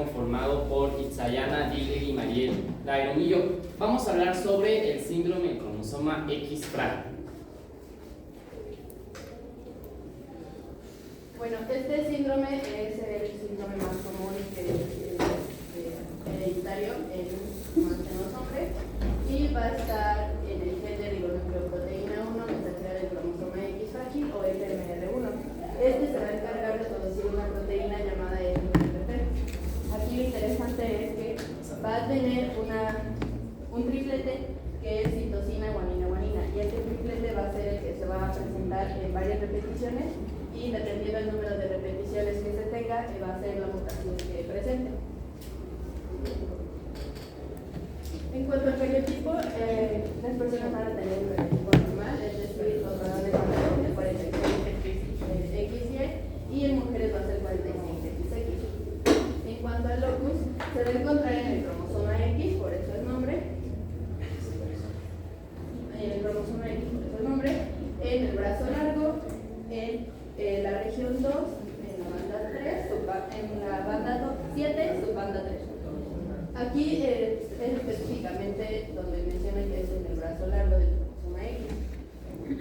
conformado por Itzayana, Digri y Mariel Lagromillo. Vamos a hablar sobre el síndrome del cromosoma X frágil. Bueno, este síndrome es el síndrome más común que es hereditario en los hombres y va a estar en el gen de ribonucleoproteína 1 mensajera del cromosoma X frágil o FMR1. Este se va a encargar de producir una proteína llamada FMRP. Aquí lo interesante es que va a tener un triplete que es citosina, guanina, guanina, y este triplete va a ser el que se va a presentar en varias repeticiones y dependiendo del número de repeticiones que se tenga, va a ser la mutación que presente. En cuanto al fenotipo, las personas van a tener un fenotipo normal, es decir, los varones van a tener 46XY y en mujeres va a ser 46XX. En cuanto al locus, se va a encontrar en el cromosoma X, por eso el nombre. En el cromosoma X, por eso el nombre. En el brazo largo, en la región 2, en la banda 3, en la banda 7, subbanda 3. Aquí es específicamente donde menciona que es en el brazo largo del cromosoma X.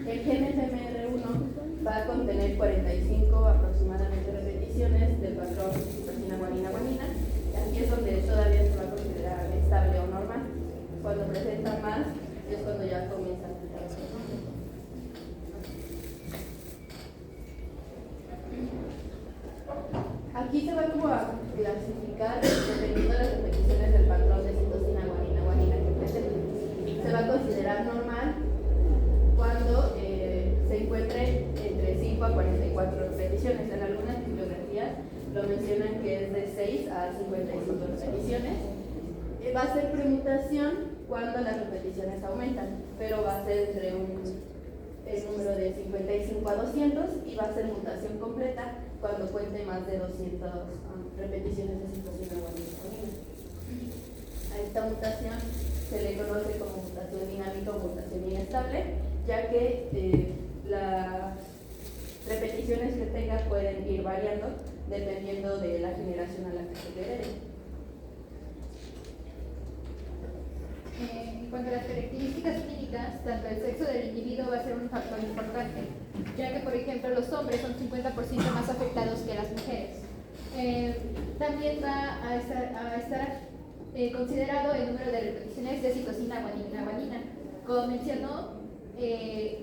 El gen FMR1 va a contener 45 aproximadamente repeticiones del patrón citosina guanina guanina. Aquí es donde todavía se va a considerar estable o normal. Cuando presenta más es cuando ya comienza a afectar los hormonas. Aquí se va como a clasificar dependiendo de las repeticiones del patrón de citosina guanina guanina que presenta. Se va a considerar normal cuando se encuentre entre 5 a 44 repeticiones. En algunas bibliografías lo mencionan que es de 6 a 55 repeticiones. Va a ser premutación cuando las repeticiones aumentan, pero va a ser entre el número de 55 a 200 y va a ser mutación completa cuando cuente más de 200 repeticiones de citosina guanina. A esta mutación se le conoce como mutación dinámica o mutación inestable, ya que las repeticiones que tenga pueden ir variando dependiendo de la generación a la que se herede. En cuanto a las características clínicas, tanto el sexo del individuo va a ser un factor importante, ya que, por ejemplo, los hombres son 50% más afectados que las mujeres. También va a estar considerado el número de repeticiones de citosina guanina. Como mencionó,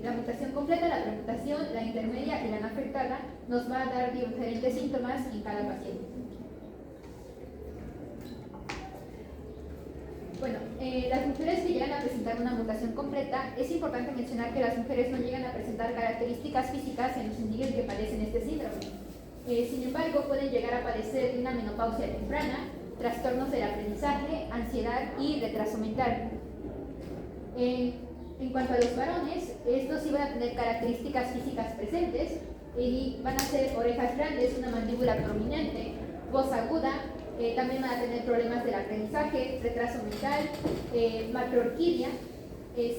la mutación completa, la premutación, la intermedia y la no afectada nos va a dar diferentes síntomas en cada paciente. Bueno, las mujeres que llegan a presentar una mutación completa, es importante mencionar que las mujeres no llegan a presentar características físicas en los individuos que padecen este síndrome. Sin embargo, pueden llegar a padecer de una menopausia temprana, trastornos del aprendizaje, ansiedad y retraso mental. En cuanto a los varones, estos sí van a tener características físicas presentes y van a ser orejas grandes, una mandíbula prominente, voz aguda. También van a tener problemas del aprendizaje, retraso mental, macroorquidia,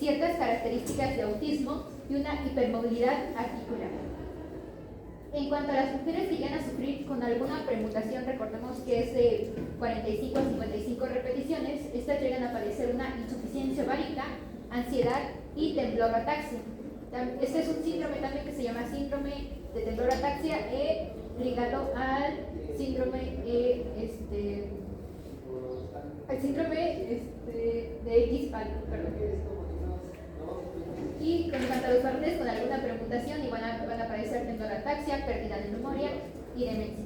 ciertas características de autismo y una hipermovilidad articular. En cuanto a las mujeres que llegan a sufrir con alguna premutación, recordemos que es de 45 a 55 repeticiones, estas llegan a padecer una insuficiencia ovárica, ansiedad y tembloroataxia. Este es un síndrome también que se llama síndrome de tembloroataxia ligado al síndrome de X-Palm, y en cuanto a los varones con alguna premutación, van a padecer tembloroataxia, pérdida de memoria y demencia.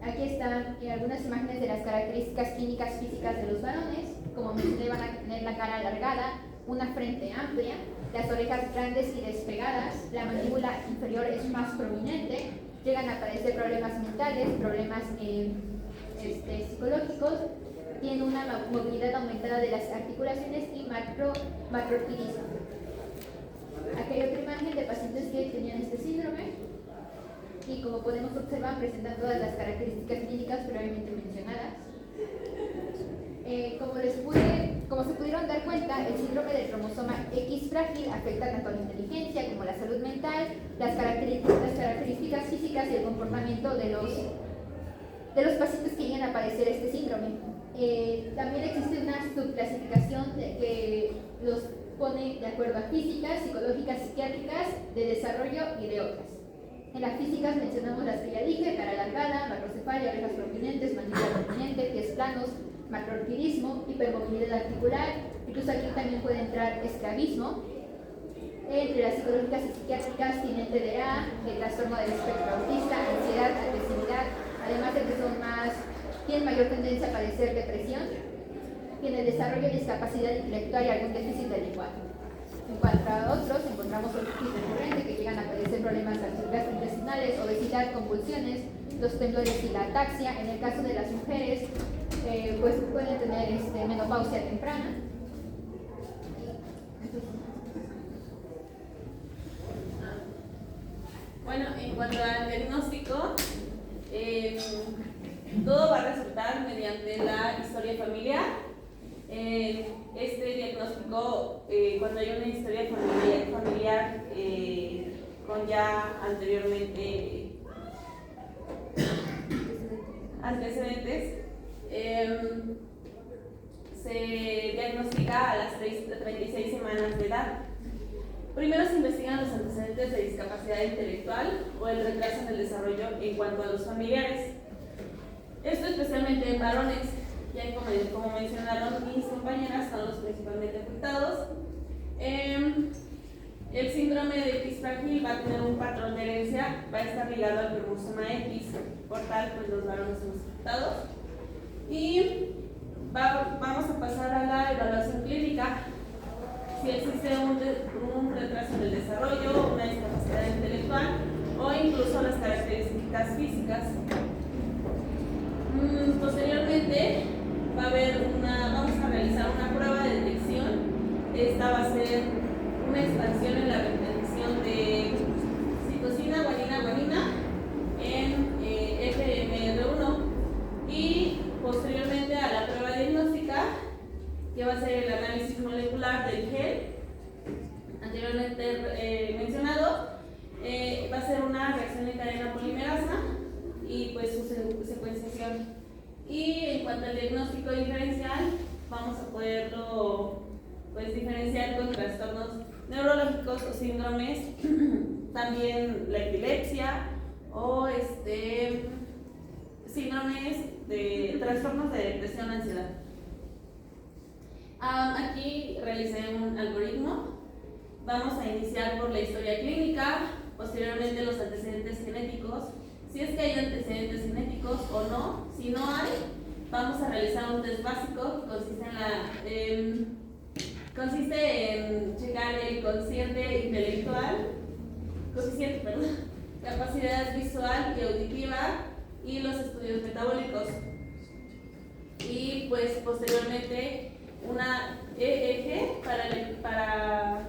Aquí están algunas imágenes de las características clínicas físicas de los varones. Como mencioné, van a tener la cara alargada, una frente amplia, las orejas grandes y despegadas, la mandíbula inferior es más prominente, llegan a padecer problemas mentales, problemas psicológicos, tienen una movilidad aumentada de las articulaciones y macroorquidismo. Aquí hay otra imagen de pacientes que tenían este síndrome y, como podemos observar, presentan todas las características clínicas previamente mencionadas. Como se pudieron dar cuenta, el síndrome del cromosoma X frágil afecta tanto a la inteligencia como la salud mental, las características físicas y el comportamiento de los pacientes que llegan También existe una subclasificación que los pone de acuerdo a físicas, psicológicas, psiquiátricas, de desarrollo y de otras. En las físicas mencionamos las que ya dije: cara alargada, macrocefalia, orejas prominentes, mandíbula prominente, pies planos, macroorquidismo, hipermovilidad articular. Incluso aquí también puede entrar esclavismo. Entre las psicológicas y psiquiátricas tienen TDA, el trastorno del espectro autista, ansiedad, agresividad, además de que tienen mayor tendencia a padecer depresión. Tiene desarrollo y discapacidad intelectual y algún déficit del lenguaje. En cuanto a otros, encontramos otitis recurrente, que llegan a padecer problemas gastrointestinales, obesidad, convulsiones, los temblores y la ataxia. En el caso de las mujeres, pues pueden tener menopausia temprana. Bueno, en cuanto al diagnóstico, todo va a resultar mediante la historia familiar. Este diagnóstico, cuando hay una historia familiar con ya anteriormente antecedentes, se diagnostica a las 36 semanas de edad. Primero se investigan los antecedentes de discapacidad intelectual o el retraso en el desarrollo en cuanto a los familiares. Esto especialmente en varones, ya como mencionaron mis compañeras, son los principalmente afectados. El síndrome de X frágil va a tener un patrón de herencia, va a estar ligado al cromosoma X, por tal, pues los varones son los afectados. Y vamos a pasar a la evaluación clínica. Si existe un retraso en el desarrollo, una discapacidad intelectual o incluso las características físicas. Posteriormente vamos a realizar una prueba de detección. Esta va a ser una expansión en la repetición de citosina, guanina en FMR1, y posteriormente a la prueba diagnóstica, que va a ser el análisis molecular del gel anteriormente mencionado. Va a ser una reacción en cadena polimerasa y pues su secuenciación. Y en cuanto al diagnóstico diferencial, vamos a poderlo pues diferenciar con trastornos neurológicos o síndromes, también la epilepsia o síndromes de trastornos de depresión, ansiedad. Aquí realicé un algoritmo. Vamos a iniciar por la historia clínica, posteriormente los antecedentes genéticos, si es que hay antecedentes genéticos o no. Si no hay, vamos a realizar un test básico que consiste en checar el coeficiente, capacidad visual y auditiva y los estudios metabólicos. Y pues posteriormente una EEG para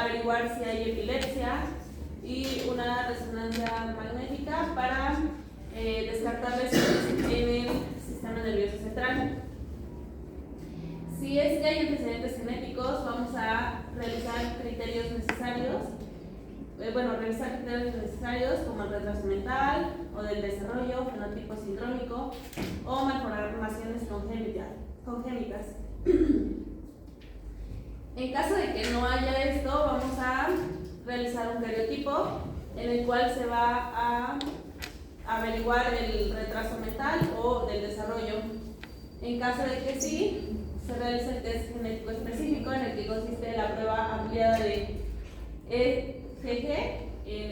averiguar si hay epilepsia, y una resonancia magnética para descartar lesiones en el sistema nervioso central. Si es que hay antecedentes genéticos, vamos a realizar criterios necesarios. Revisar criterios necesarios como el retraso mental o del desarrollo, fenotipo sindrómico o malformaciones congénitas. En caso de que no haya esto, vamos a realizar un cariotipo en el cual se va a averiguar el retraso mental o del desarrollo. En caso de que sí, se realiza el test genético específico, en el que consiste la prueba ampliada de EGG en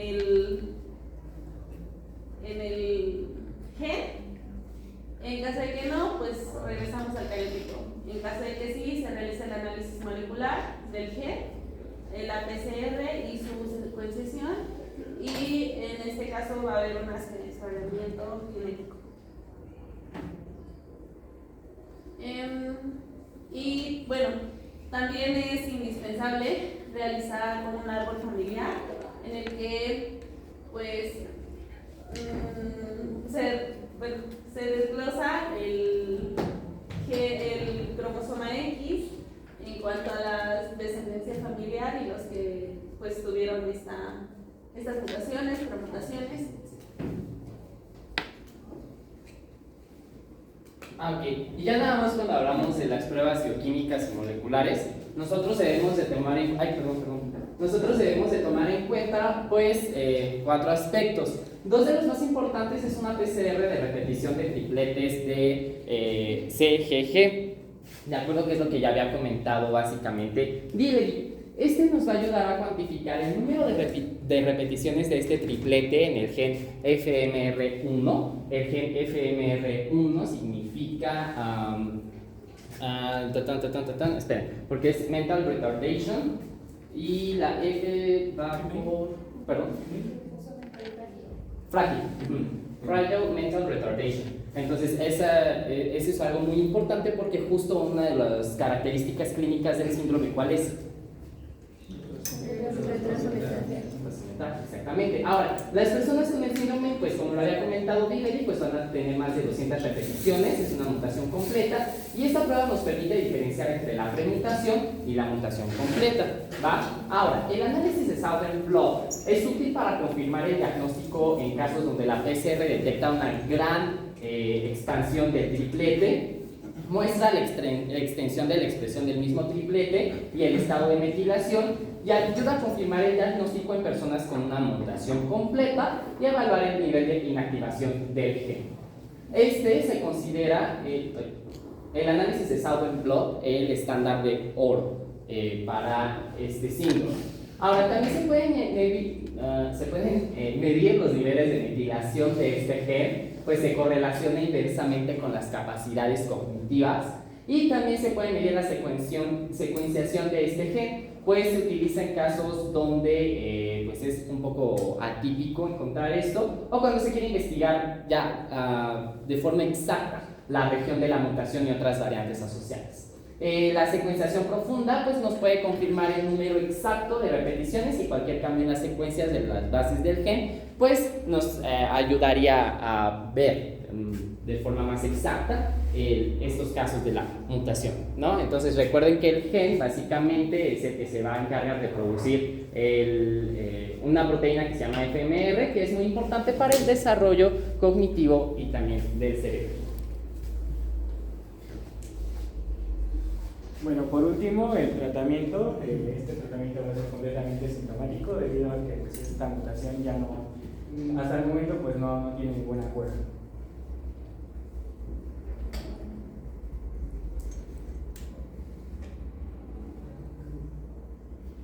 el gen. En caso de que no, pues regresamos al cariotipo. En caso de que sí, se realiza el análisis molecular del gen, la PCR y su secuenciación, y en este caso va a haber un aseguramiento genético. Y bueno, también es indispensable realizar un árbol familiar en el que pues se desglosa el cromosoma X en cuanto a la descendencia familiar y los que pues tuvieron estas mutaciones, promutaciones. Ok. Y ya nada más cuando hablamos de las pruebas bioquímicas y moleculares, nosotros debemos de tomar en, Nosotros debemos de tomar en cuenta, pues, 4 aspectos. 2 de los más importantes es una PCR de repetición de tripletes de CGG. De acuerdo, que es lo que ya había comentado básicamente Dillery. Este nos va a ayudar a cuantificar el número de repeticiones de este triplete en el gen FMR1. El gen FMR1 significa, esperen, porque es Mental Retardation, y la F va por, perdón, Fragile Mental Retardation. Entonces, eso es algo muy importante porque justo una de las características clínicas del síndrome, ¿cuál es? Exactamente. Ahora, las personas con el síndrome, pues como lo había comentado Dillery, pues van a tener más de 200 repeticiones, es una mutación completa, y esta prueba nos permite diferenciar entre la premutación y la mutación completa, ¿va? Ahora, el análisis de Southern Blot es útil para confirmar el diagnóstico en casos donde la PCR detecta una gran expansión del triplete, muestra la extensión de la expresión del mismo triplete y el estado de metilación, y ayuda a confirmar el diagnóstico en personas con una mutación completa y evaluar el nivel de inactivación del gen. Este se considera el análisis de Southern Blot el estándar de oro para este síndrome. Ahora, también se pueden medir los niveles de metilación de este gen, pues se correlaciona inversamente con las capacidades cognitivas, y también se puede medir la secuenciación de este gen, pues se utiliza en casos donde pues es un poco atípico encontrar esto, o cuando se quiere investigar ya de forma exacta la región de la mutación y otras variantes asociadas. La secuenciación profunda pues nos puede confirmar el número exacto de repeticiones, y cualquier cambio en las secuencias de las bases del gen pues nos ayudaría a ver de forma más exacta estos casos de la mutación, ¿no? Entonces recuerden que el gen básicamente es el que se va a encargar de producir una proteína que se llama FMR, que es muy importante para el desarrollo cognitivo y también del cerebro. Bueno, por último, el tratamiento. Este tratamiento va a ser completamente sintomático debido a que pues, esta mutación ya no, hasta el momento, pues no tiene ninguna cura.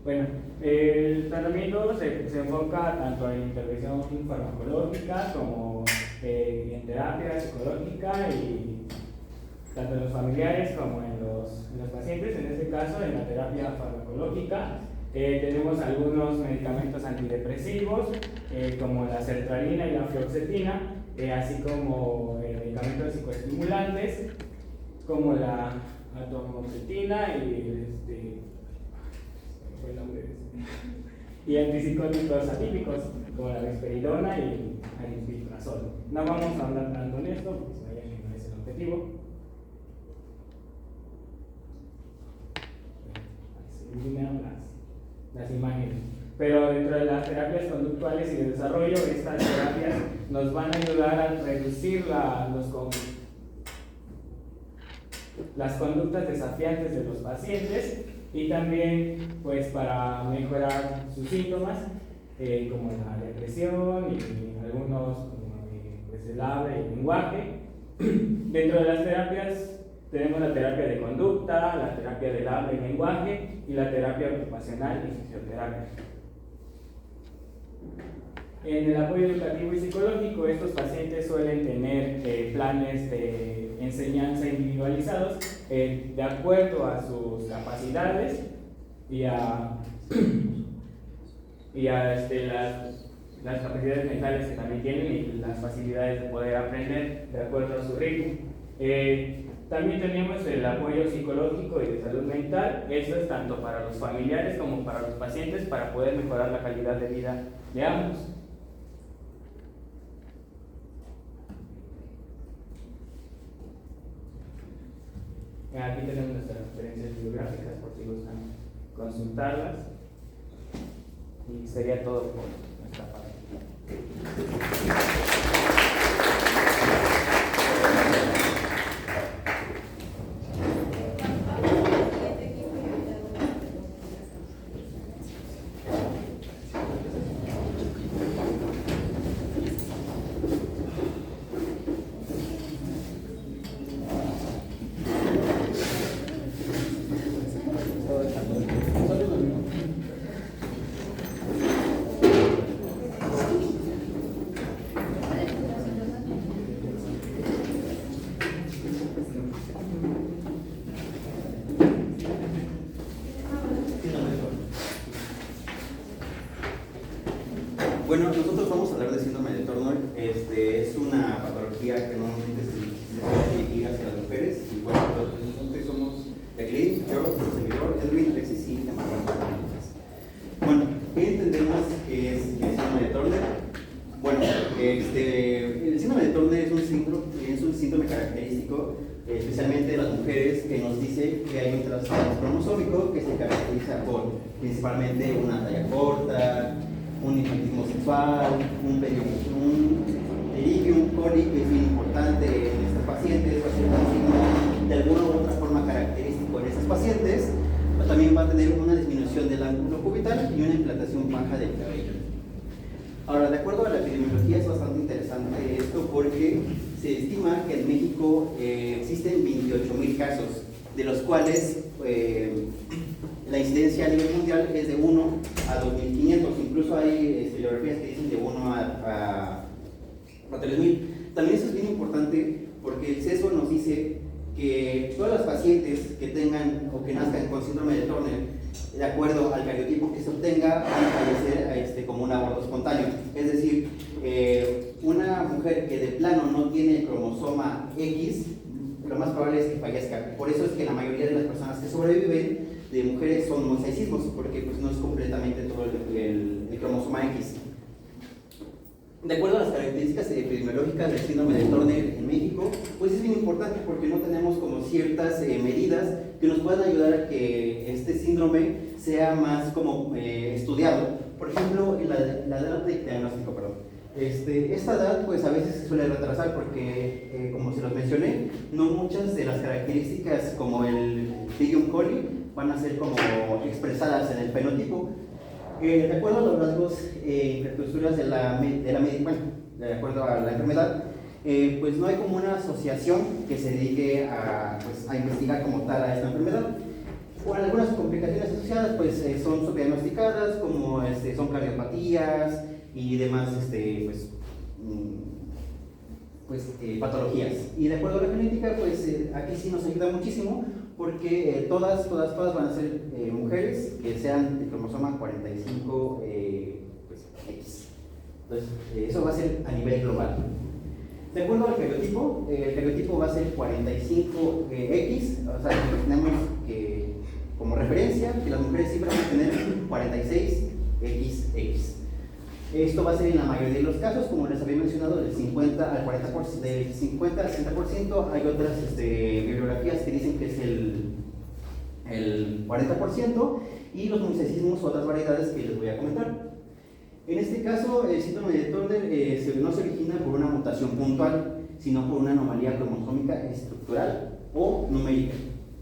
Bueno, el tratamiento se enfoca tanto en intervención farmacológica como en terapia psicológica, y tanto en los familiares como en los pacientes. En este caso, en la terapia farmacológica, tenemos algunos medicamentos antidepresivos, como la sertralina y la fluoxetina, así como medicamentos psicoestimulantes, como la atomoxetina y antipsicóticos atípicos, como la risperidona y el aripiprazol. No vamos a hablar tanto en esto, porque sabía que no es el objetivo. Las imágenes. Pero dentro de las terapias conductuales y de desarrollo, estas terapias nos van a ayudar a reducir las conductas desafiantes de los pacientes, y también pues para mejorar sus síntomas, como la depresión y algunos pues, el habla y el lenguaje. Dentro de las terapias tenemos la terapia de conducta, la terapia del habla y lenguaje, y la terapia ocupacional y fisioterapia. En el apoyo educativo y psicológico, estos pacientes suelen tener planes de enseñanza individualizados de acuerdo a sus capacidades y a las capacidades mentales que también tienen, y las facilidades de poder aprender de acuerdo a su ritmo. También tenemos el apoyo psicológico y de salud mental. Eso es tanto para los familiares como para los pacientes, para poder mejorar la calidad de vida de ambos. Aquí tenemos nuestras referencias bibliográficas por si gustan consultarlas. Y sería todo por nuestra parte. Bueno, nosotros vamos a hablar de síndrome de Turner. Es una patología que normalmente se dirige hacia las mujeres. Y bueno, nosotros somos Jacqueline, yo, su servidor, Edwin, Alexis y Manuel. Bueno, ¿qué entendemos que es el síndrome de Turner? Bueno, el síndrome de Turner es un síndrome característico, especialmente de las mujeres, que nos dice que hay un trastorno cromosómico que se caracteriza por principalmente una talla corta, un infantismo sexual, un pterygium coli, que es bien importante en estas pacientes, va a ser un signo de alguna u otra forma característico en esas pacientes. También va a tener una disminución del ángulo cubital y una implantación baja del cabello. Ahora, de acuerdo a la epidemiología, es bastante interesante esto porque se estima que en México existen 28,000 casos, de los cuales la incidencia a nivel mundial es de 1 a 2.500, incluso hay bibliografías que dicen de 1 a 3.000. También eso es bien importante porque el CESO nos dice que todas las pacientes que tengan o que nazcan con síndrome de Turner, de acuerdo al cariotipo que se obtenga, van a fallecer como un aborto espontáneo. Es decir, una mujer que de plano no tiene el cromosoma X, lo más probable es que fallezca. Por eso es que la mayoría de las personas que sobreviven de mujeres son mosaicismos, porque pues, no es completamente todo el cromosoma X. De acuerdo a las características epidemiológicas del síndrome de Turner en México, pues es bien importante porque no tenemos como ciertas medidas que nos puedan ayudar a que este síndrome sea más como estudiado. Por ejemplo, la edad de diagnóstico, perdón. Esta edad pues a veces se suele retrasar porque, como se los mencioné, no muchas de las características como el pterygium coli van a ser como expresadas en el fenotipo. De acuerdo a los rasgos infraestructuras de acuerdo a la enfermedad, pues no hay como una asociación que se dedique a investigar como tal a esta enfermedad. Bueno, algunas complicaciones asociadas pues son subdiagnosticadas, como son cardiopatías y demás patologías. Y de acuerdo a la genética, pues aquí sí nos ayuda muchísimo porque todas van a ser mujeres que sean de cromosoma 45 X. Entonces, eso va a ser a nivel global. De acuerdo al cariotipo, el cariotipo va a ser 45X, o sea, tenemos que, como referencia que las mujeres siempre van a tener 46XX. Esto va a ser en la mayoría de los casos, como les había mencionado, del 50 al 40%, del 50 al 60%. Hay otras bibliografías que dicen que es el 40%, y los mosaicismos o otras variedades que les voy a comentar. En este caso, el síndrome de Turner no se origina por una mutación puntual, sino por una anomalía cromosómica estructural o numérica.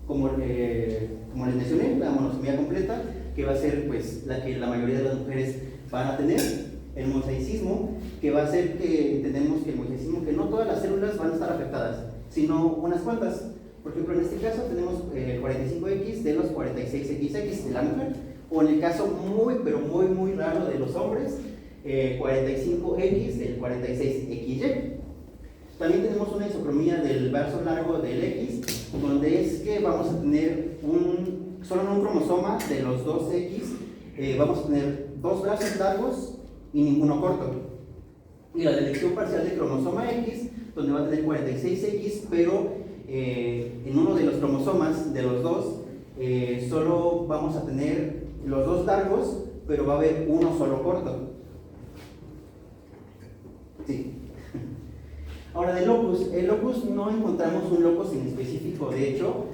Como les mencioné, la monosomía completa, que va a ser pues, la que la mayoría de las mujeres van a tener. El mosaicismo, que va a ser que entendemos que el mosaicismo, que no todas las células van a estar afectadas, sino unas cuantas. Por ejemplo, en este caso tenemos 45X de los 46XX de la mujer, o en el caso muy, pero muy, muy raro de los hombres, 45X del 46XY. También tenemos una isocromía del brazo largo del X, donde es que vamos a tener solo en un cromosoma de los dos X, vamos a tener dos brazos largos y ninguno corto. Y la delección parcial del cromosoma X, donde va a tener 46X, pero en uno de los cromosomas de los dos, solo vamos a tener los dos largos, pero va a haber uno solo corto. Sí. Ahora, del locus. El locus no encontramos un locus en específico, de hecho,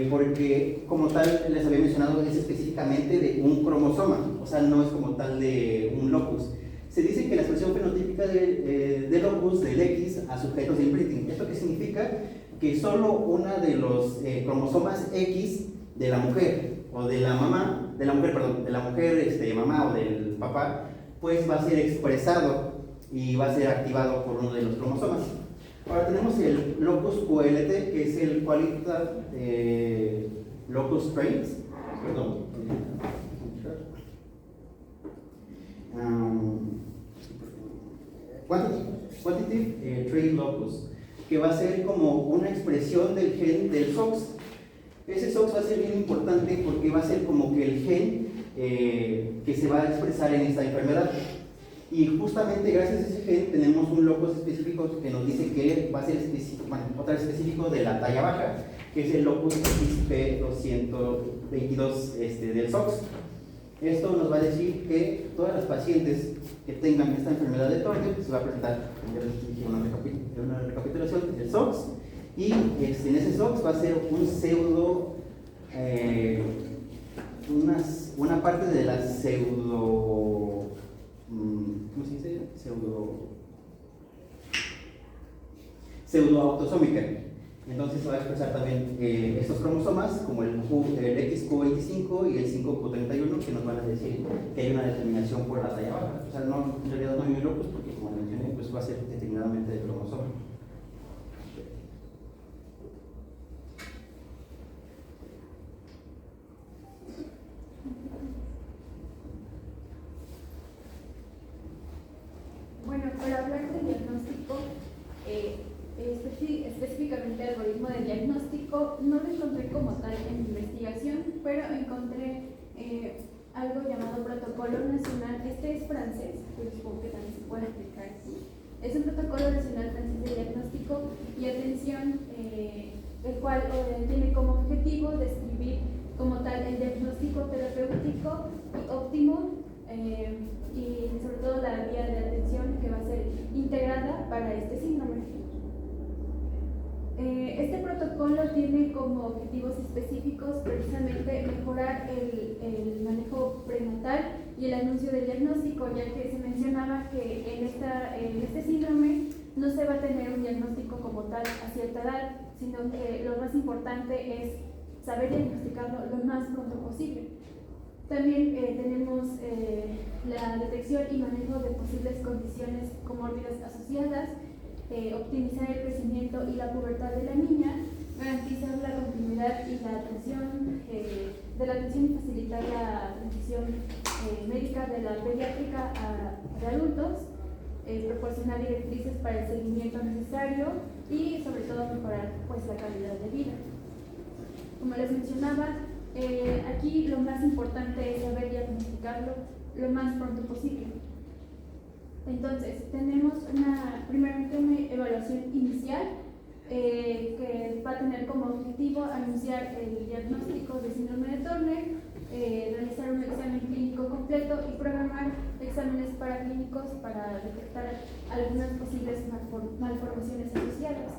porque como tal les había mencionado, es específicamente de un cromosoma, o sea, no es como tal de un locus. Se dice que la expresión fenotípica de locus del X a sujetos de imprinting. ¿Esto qué significa? Que solo una de los cromosomas X de la mujer o de la mamá, de la mujer mamá o del papá, pues va a ser expresado y va a ser activado por uno de los cromosomas. Ahora tenemos el locus QLT, que es el Qualitative Locus Traits, Quantitative Trait Locus, que va a ser como una expresión del gen del SOX. Ese SOX va a ser bien importante porque va a ser como que el gen que se va a expresar en esta enfermedad. Y justamente gracias a ese gen tenemos un locus específico que nos dice que va a ser específico, bueno, otra vez específico de la talla baja, que es el locus P222 del SOX. Esto nos va a decir que todas las pacientes que tengan esta enfermedad de Turner se va a presentar, ya les dije, una recapitulación del SOX, y en ese SOX va a ser un pseudo, una parte de la pseudo, ¿cómo se dice? Pseudo autosómica. Entonces se va a expresar también estos cromosomas como el XQ25 y el 5Q31, que nos van a decir que hay una determinación por la talla baja. O sea, no, en realidad no hay muy locos porque, como mencioné, pues va a ser determinadamente del cromosoma. Bueno, para hablar de diagnóstico, específicamente algoritmo de diagnóstico, no lo encontré como tal en investigación, pero encontré algo llamado Protocolo Nacional. Este es francés, pero supongo que también se puede aplicar aquí. Es un Protocolo Nacional francés de diagnóstico y atención, el cual tiene como objetivo describir como tal el diagnóstico terapéutico y óptimo, y sobre todo la vía de atención que va a ser integrada para este síndrome. Este protocolo tiene como objetivos específicos precisamente mejorar el manejo prenatal y el anuncio del diagnóstico, ya que se mencionaba que en este síndrome no se va a tener un diagnóstico como tal a cierta edad, sino que lo más importante es saber diagnosticarlo lo más pronto posible. También tenemos la detección y manejo de posibles condiciones comórbidas asociadas, optimizar el crecimiento y la pubertad de la niña, garantizar la continuidad y la atención de la atención y facilitar la transición médica de la pediátrica a de adultos, proporcionar directrices para el seguimiento necesario y sobre todo mejorar pues la calidad de vida. Como les mencionaba, aquí lo más importante es saber diagnosticarlo lo más pronto posible. Entonces, tenemos primeramente una evaluación inicial que va a tener como objetivo anunciar el diagnóstico de síndrome de Turner, realizar un examen clínico completo y programar exámenes paraclínicos para detectar algunas posibles malformaciones asociadas.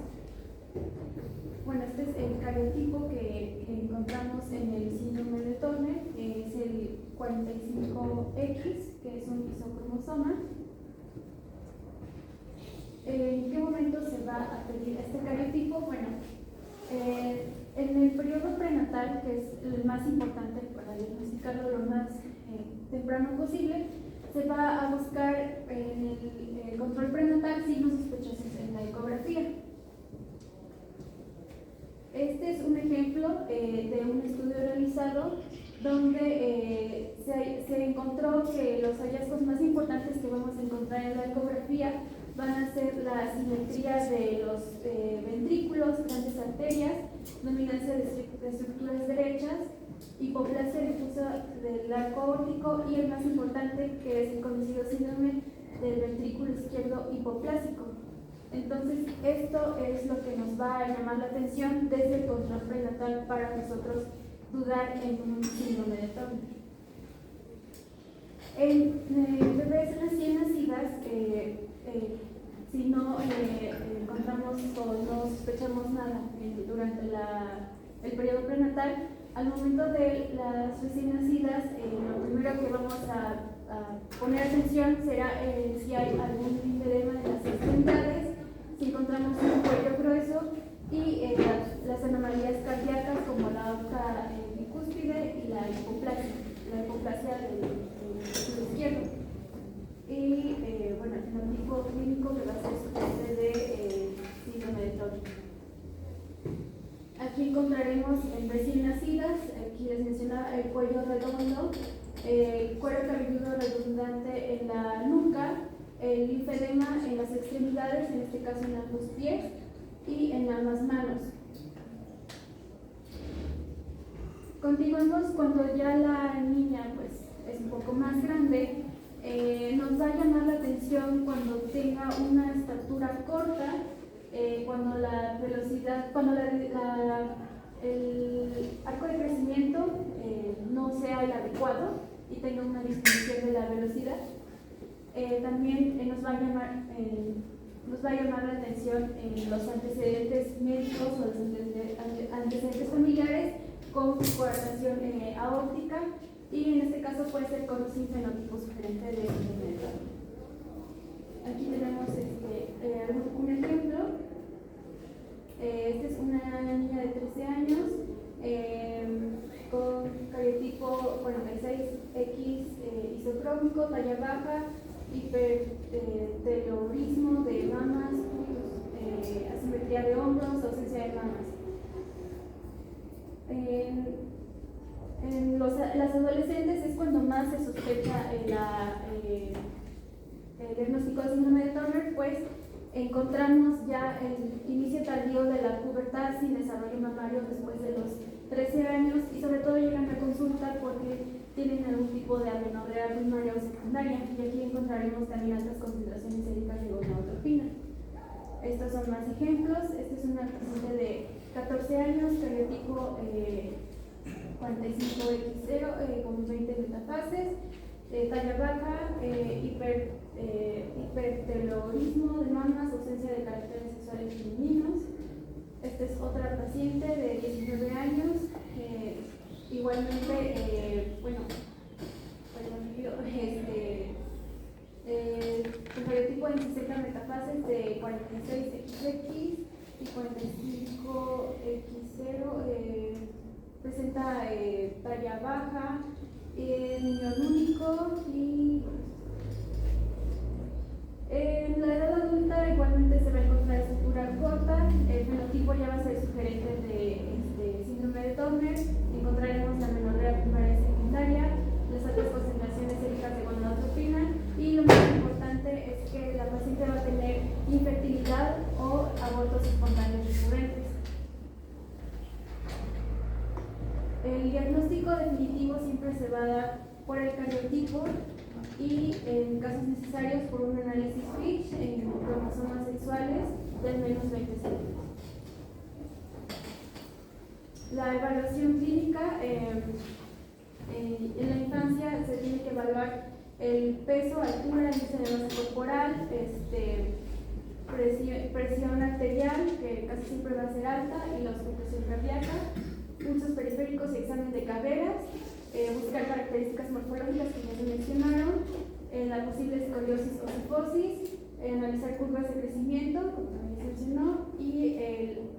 Bueno, este es el cariotipo que encontramos en el síndrome de Turner, es el 45X, que es un isocromosoma. ¿En qué momento se va a pedir este cariotipo? Bueno, en el periodo prenatal, que es el más importante para diagnosticarlo lo más temprano posible, se va a buscar en el control prenatal signos sospechosos en la ecografía. Este es un ejemplo de un estudio realizado donde se encontró que los hallazgos más importantes que vamos a encontrar en la ecografía van a ser la simetría de los ventrículos, grandes arterias, dominancia de estructuras derechas, hipoplasia difusa del arco aórtico y el más importante, que es el conocido síndrome del ventrículo izquierdo hipoplásico. Entonces, esto es lo que nos va a llamar la atención desde el control prenatal para nosotros dudar en un síndrome de Turner. En bebés recién nacidas, si no encontramos o no sospechamos nada durante el periodo prenatal, al momento de las recién nacidas, lo primero que vamos a poner atención será si hay algún linfedema en las extremidades, si encontramos un cuello grueso y las anomalías cardíacas como la aorta bicúspide y la hipoplasia del ventrículo izquierdo. Y bueno, el fenótipo clínico que va a ser suplente de síndrome de Turner. Aquí encontraremos en recién nacidas, aquí les mencionaba el cuello redondo, cuero cabelludo redundante en la nuca, el linfedema en las extremidades, en este caso en ambos pies y en ambas manos. Continuamos cuando ya la niña pues, es un poco más grande. nos va a llamar la atención cuando tenga una estatura corta, cuando la velocidad, cuando el arco de crecimiento no sea el adecuado y tenga una disminución de la velocidad. También nos va a llamar la atención los antecedentes médicos o los antecedentes familiares con coartación aórtica, y en este caso puede ser con un fenotipo sugerente de síndrome de Down. Aquí tenemos un ejemplo. Esta es una niña de 13 años con cariotipo 46X isocrómico, talla baja, hipertelorismo de mamas, asimetría de hombros, ausencia de mamas. En las adolescentes es cuando más se sospecha el diagnóstico de síndrome de Turner, pues encontramos ya el inicio tardío de la pubertad sin desarrollo mamario después de los 13 años, y sobre todo llegan a consulta porque tienen algún tipo de amenorrea primaria o secundaria, y aquí encontraremos también altas concentraciones séricas de gonadotropina. Estos son más ejemplos. Esta es una paciente de 14 años, cariotipo 45X0 con 20 metafases, talla baja, hipertelorismo de mamas, ausencia de caracteres sexuales femeninos. Esta es otra paciente de 19 años, igualmente, con cariotipo en 60 metafases de 46XX y 45X0, presenta talla baja, niño único, y en la edad adulta igualmente se va a encontrar estructura corta. El fenotipo ya va a ser sugerente de síndrome de Turner. Encontraremos la amenorrea primaria y secundaria, las altas concentraciones séricas de gonadotropina, y lo más importante es que la paciente va a tener infertilidad o abortos espontáneos recurrentes. El diagnóstico definitivo siempre se va a dar por el cariotipo y, en casos necesarios, por un análisis FISH en cromosomas sexuales de al menos 20 células. La evaluación clínica en la infancia se tiene que evaluar el peso, altura, índice de masa corporal, presión arterial, que casi siempre va a ser alta, y la auscultación cardíaca, pulsos periféricos y examen de caderas, buscar características morfológicas que ya se mencionaron, la posible escoliosis o cifosis, analizar curvas de crecimiento, como también se mencionó, y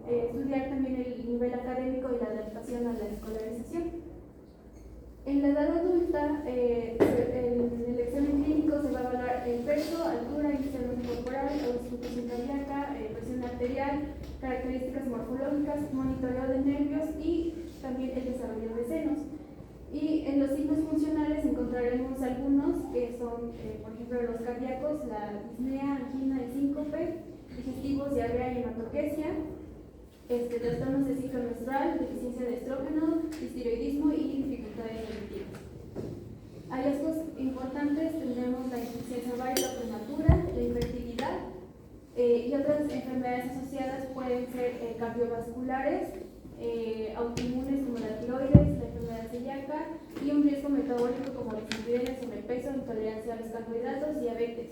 estudiar también el nivel académico y la adaptación a la escolarización. En la edad adulta, en el examen clínico se va a evaluar el peso, altura, índice de masa corporal, auscultación cardíaca, presión arterial, características morfológicas, monitoreo de nervios y también el desarrollo de senos. Y en los signos funcionales encontraremos algunos que son, por ejemplo, los cardíacos, la disnea, angina y síncope, digestivos, diarrea y hematoquesia, trastornos de ciclo menstrual, deficiencia de estrógeno, histiroidismo y dificultades ejecutivas. Hallazgos importantes tendremos la insuficiencia ovárica prematura, la infertilidad, y otras enfermedades asociadas pueden ser cardiovasculares, autoinmunes como la tiroides, la enfermedad celíaca, y un riesgo metabólico como dislipidemia, sobrepeso, intolerancia a los carbohidratos, diabetes.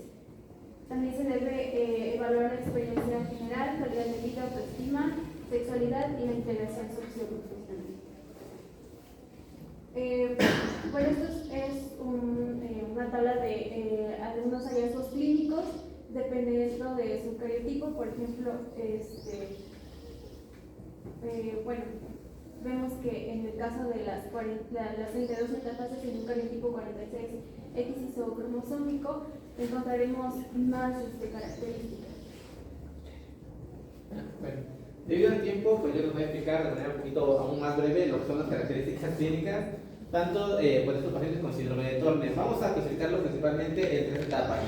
También se debe evaluar la experiencia general, calidad de vida, autoestima, sexualidad y la integración socioprofesional. Bueno, esto es una tabla de algunos hallazgos clínicos dependiendo de su cariotipo. Por ejemplo, vemos que en el caso de las 32 metafases en un cariotipo 46X isocromosómico encontraremos más características. Bueno, debido al tiempo, pues yo les voy a explicar de manera un poquito aún más breve lo que son las características clínicas, tanto de estos pacientes con síndrome de Turner. Vamos a clasificarlos principalmente en 3 etapas: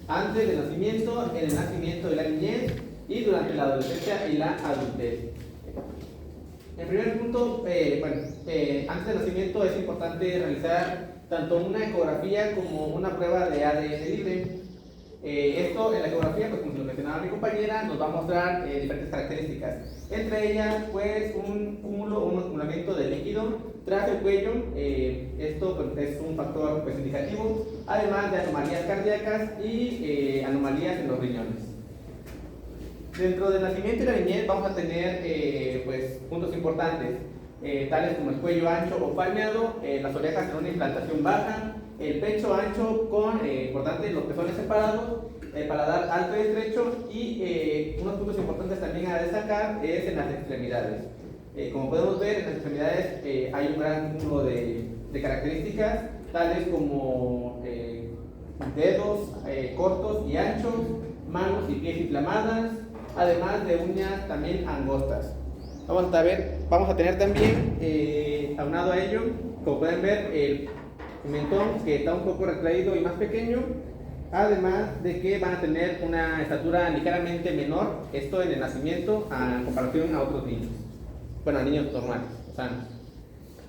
antes del nacimiento, en el nacimiento y la niñez, y durante la adolescencia y la adultez. En primer punto, antes del nacimiento es importante realizar tanto una ecografía como una prueba de ADN libre. Esto en la ecografía, pues como se lo mencionaba mi compañera, nos va a mostrar diferentes características. Entre ellas, pues un cúmulo o un acumulamiento de líquido tras el cuello. Esto pues, es un factor pues, indicativo, además de anomalías cardíacas y anomalías en los riñones. Dentro del nacimiento y la niñez vamos a tener pues, puntos importantes, tales como el cuello ancho o palmeado, las orejas en una implantación baja, el pecho ancho con, importante, los pezones separados, el paladar alto y estrecho, y unos puntos importantes también a destacar es en las extremidades. Como podemos ver, en las extremidades hay un gran número de características, tales como dedos cortos y anchos, manos y pies inflamadas, además de uñas también angostas. Vamos a tener también, aunado a ello, como pueden ver, el mentón que está un poco retraído y más pequeño, además de que van a tener una estatura ligeramente menor, esto en el nacimiento, en comparación a otros niños, bueno, a niños normales, sanos.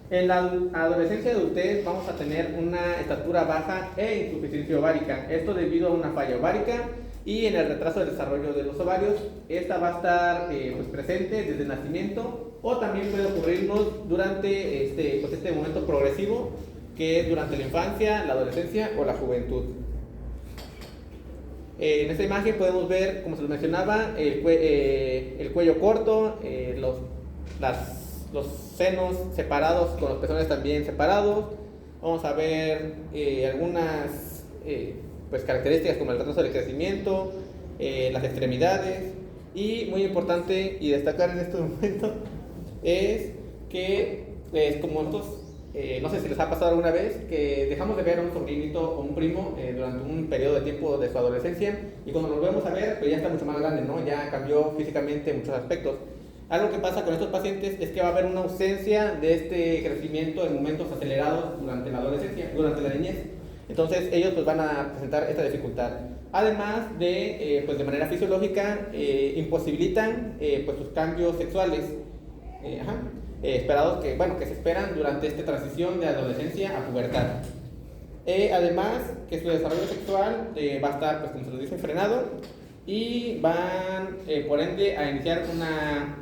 En la adolescencia y adultez vamos a tener una estatura baja e insuficiencia ovárica, esto debido a una falla ovárica, y en el retraso del desarrollo de los ovarios, esta va a estar pues, presente desde el nacimiento, o también puede ocurrirnos durante este momento progresivo, que es durante la infancia, la adolescencia o la juventud. En esta imagen podemos ver, como se lo mencionaba, el cuello corto, los senos separados con los pezones también separados. Vamos a ver algunas pues, características como el retraso del crecimiento, las extremidades, y muy importante y destacar en este momento es que como nosotros no sé si les ha pasado alguna vez que dejamos de ver a un sobrinito o un primo durante un periodo de tiempo de su adolescencia, y cuando lo volvemos a ver, pues ya está mucho más grande, ¿no? Ya cambió físicamente en muchos aspectos. Algo que pasa con estos pacientes es que va a haber una ausencia de este crecimiento en momentos acelerados durante la adolescencia, durante la niñez. Entonces ellos pues van a presentar esta dificultad. Además de, pues de manera fisiológica, imposibilitan pues sus cambios sexuales. Esperados que se esperan durante esta transición de adolescencia a pubertad. Además que su desarrollo sexual va a estar, pues como se lo dice, frenado, y van por ende a iniciar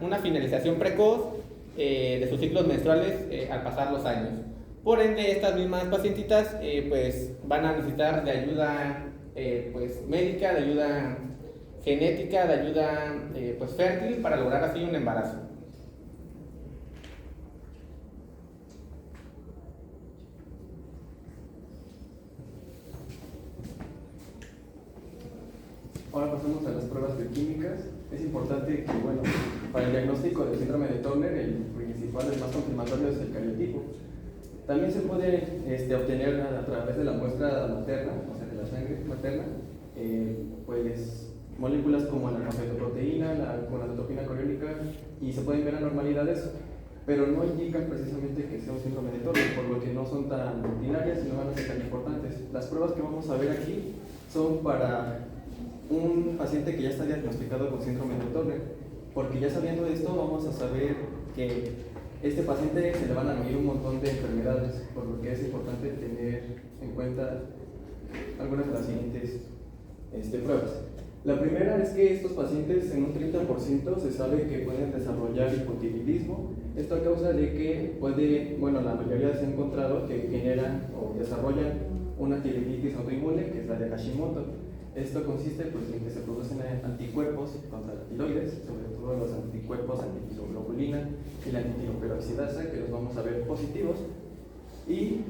una finalización precoz de sus ciclos menstruales al pasar los años. Por ende, estas mismas pacientitas pues van a necesitar de ayuda pues médica, de ayuda genética, de ayuda pues fértil para lograr así un embarazo. Ahora pasamos a las pruebas bioquímicas. Es importante que, bueno, para el diagnóstico del síndrome de Turner, el principal, el más confirmatorio es el cariotipo. También se puede obtener a través de la muestra materna, o sea, de la sangre materna, pues moléculas como la cafetoproteína, la gonadotropina coriónica, y se pueden ver anormalidades, pero no indican precisamente que sea un síndrome de Turner, por lo que no son tan rutinarias y no van a ser tan importantes. Las pruebas que vamos a ver aquí son para un paciente que ya está diagnosticado con síndrome de Turner, porque ya sabiendo esto vamos a saber que este paciente se le van a medir un montón de enfermedades, por lo que es importante tener en cuenta algunas de las siguientes pruebas. La primera es que estos pacientes en un 30% se sabe que pueden desarrollar hipotiroidismo. Esto a causa de que la mayoría se ha encontrado que generan o desarrollan una tiroiditis autoinmune, que es la de Hashimoto. Esto consiste pues, en que se producen anticuerpos contra la tiroides, sobre todo los anticuerpos antitiroglobulina y la antitiroperoxidasa, que los vamos a ver positivos. Y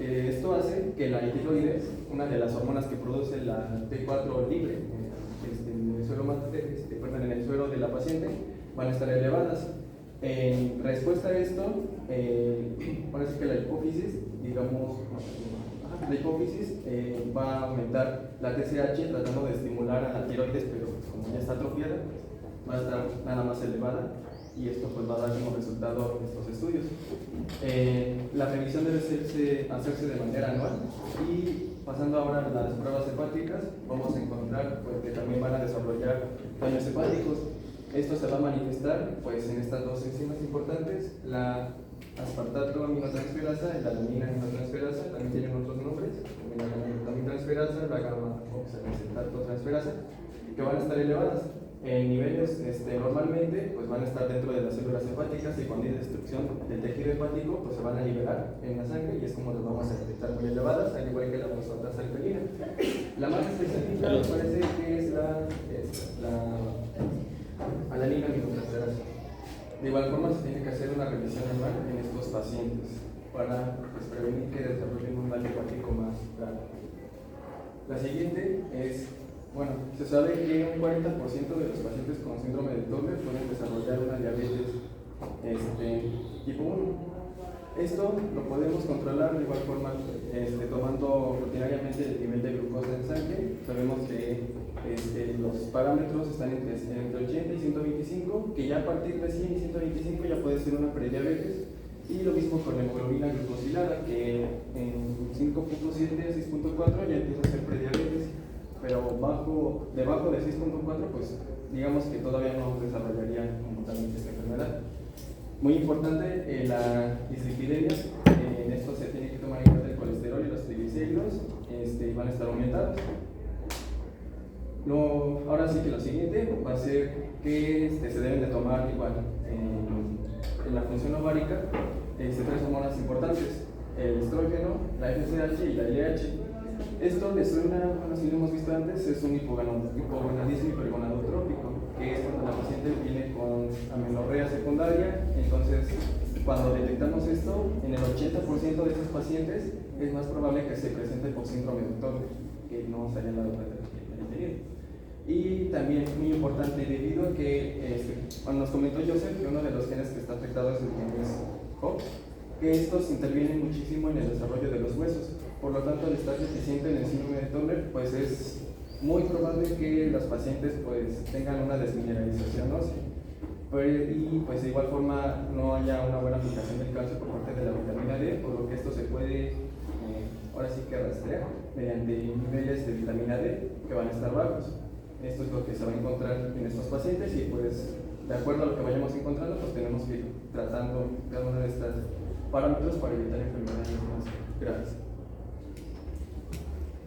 esto hace que la tiroides, una de las hormonas que produce la T4 libre en el suero de la paciente, van a estar elevadas. En respuesta a esto, parece que la hipófisis, va a aumentar la TSH tratando de estimular a la tiroides, pero como ya está atrofiada, pues, va a estar nada más elevada, y esto pues va a dar como resultado estos estudios. La revisión debe hacerse de manera anual, y pasando ahora a las pruebas hepáticas, vamos a encontrar pues, que también van a desarrollar daños hepáticos. Esto se va a manifestar pues, en estas dos enzimas importantes, la aspartato aminotransferasa y la alanina aminotransferasa, también tienen otros nombres, como la gamma-transferasa, la gamma-oxalacetato-transferasa, que van a estar elevadas. En niveles normalmente pues van a estar dentro de las células hepáticas y cuando hay destrucción del tejido hepático pues se van a liberar en la sangre y es como las vamos a detectar muy elevadas, al igual que la fosfatasa alcalina. La más específica me parece que es la alanina aminotransferasa. De igual forma se tiene que hacer una revisión anual en estos pacientes para pues, prevenir que desarrollen un mal hepático más grave. La siguiente es, bueno, se sabe que un 40% de los pacientes con síndrome de Turner pueden desarrollar una diabetes tipo 1. Esto lo podemos controlar de igual forma tomando rutinariamente el nivel de glucosa en sangre. Sabemos que los parámetros están entre 80 y 125, que ya a partir de 100 y 125 ya puede ser una prediabetes. Y lo mismo con la hemoglobina glucosilada, que en 5.7 a 6.4 ya empieza a ser prediabetes, pero debajo de 6.4 pues digamos que todavía no desarrollaría como totalmente esta enfermedad. Muy importante la dislipidemia, en esto se tiene que tomar en cuenta el colesterol y los triglicéridos, van a estar aumentados. Ahora sí que lo siguiente va a ser que se deben de tomar igual en la función ovárica 3 hormonas importantes, el estrógeno, la FSH y la LH. Esto les suena, bueno, si lo hemos visto antes, es un hipogonadismo hipergonadotrópico, que es cuando la paciente viene con amenorrea secundaria. Entonces, cuando detectamos esto, en el 80% de estos pacientes es más probable que se presente por síndrome de Turner, que no se hayan dado cuenta de que hayan tenido. Y también, muy importante, debido a que, cuando nos comentó Joseph que uno de los genes que está afectado es el gen HOX, que estos intervienen muchísimo en el desarrollo de los huesos. Por lo tanto, al estar deficiente en el síndrome de Turner, pues es muy probable que los pacientes pues tengan una desmineralización ósea. Y pues de igual forma no haya una buena aplicación del calcio por parte de la vitamina D, por lo que esto se puede ahora sí que rastrear mediante niveles de vitamina D que van a estar bajos. Esto es lo que se va a encontrar en estos pacientes y pues de acuerdo a lo que vayamos encontrando pues tenemos que ir tratando cada uno de estos parámetros para evitar enfermedades más graves.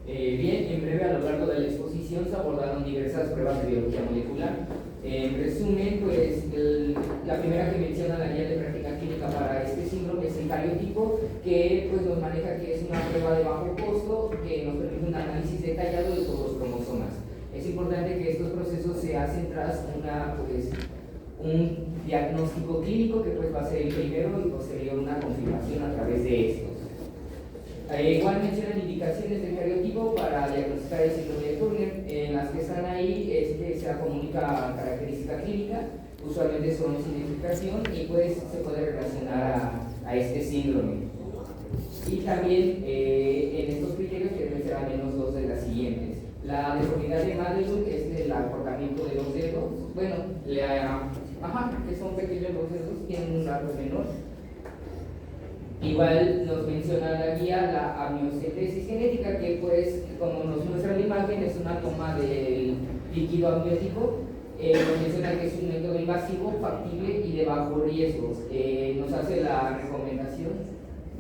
Bien, en breve a lo largo de la exposición se abordaron diversas pruebas de biología molecular. En resumen, pues la primera que menciona la guía de práctica clínica para este síndrome es el cariotipo, que pues nos maneja que es una prueba de bajo costo que nos permite un análisis detallado de todos los cromosomas. Es importante que estos procesos se hacen tras un diagnóstico clínico que pues va a ser el primero y posterior una confirmación a través de estos. Igual mencionan indicaciones del cariotipo para diagnosticar el síndrome de Turner. En las que están ahí es que se comunica característica clínica, usualmente son sin identificación y pues se puede relacionar a este síndrome. Y también en estos criterios que deben ser al menos dos de las siguientes. La deformidad de Madelung es el acortamiento de los dedos, bueno, que son pequeños los dedos, tienen un largo menor. Igual nos menciona la guía la amniocentesis genética, que pues como nos muestra la imagen es una toma del líquido amniótico. Nos menciona que es un método invasivo, factible y de bajo riesgo. Nos hace la recomendación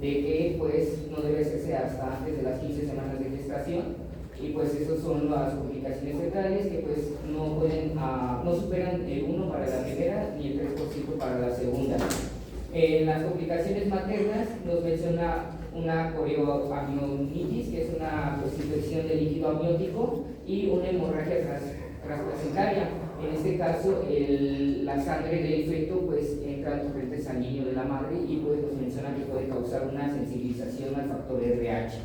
de que pues no debe hacerse hasta antes de las 15 semanas de gestación. Y pues esas son las complicaciones fetales que pues no superan el 1 para la primera ni el 3% para la segunda. En las complicaciones maternas nos menciona una corioamnionitis, que es una infección del líquido amniótico, y una hemorragia transplacentaria. En este caso, la sangre del feto pues entra al torrente sanguíneo de la madre y pues nos menciona que puede causar una sensibilización al factor RH.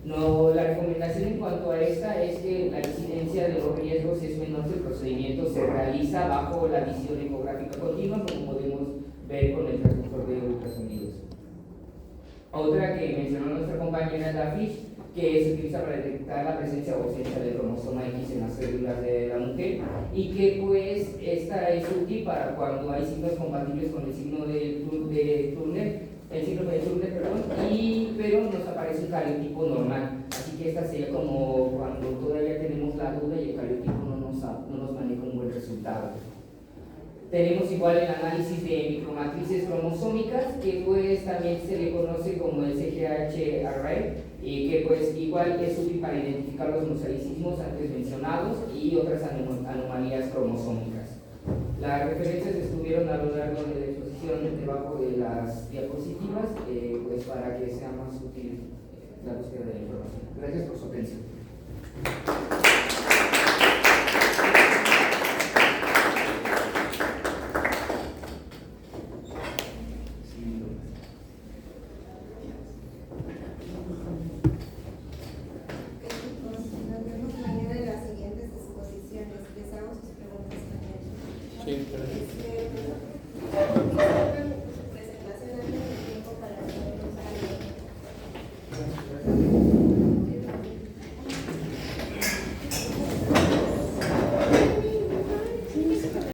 La recomendación en cuanto a esta es que la incidencia de los riesgos es menor si el procedimiento se realiza bajo la visión ecográfica continua, como podemos ver con el transductor de ultrasonidos. Otra que mencionó nuestra compañera es la FISH, que se utiliza para detectar la presencia o ausencia del cromosoma X en las células de la mujer, y que pues esta es útil para cuando hay signos compatibles con el signo de Turner, el síndrome de Turner, pero nos aparece un cariotipo normal. Así que esta sería como cuando todavía tenemos la duda y el cariotipo no nos maneja un buen resultado. Tenemos igual el análisis de micromatriz matrices cromosómicas, que pues también se le conoce como el CGH array, y que pues igual es útil para identificar los mosaicismos antes mencionados y otras anomalías cromosómicas. Las referencias estuvieron a lo largo de la exposición debajo de las diapositivas, pues para que sea más útil la búsqueda de la información. Gracias por su atención.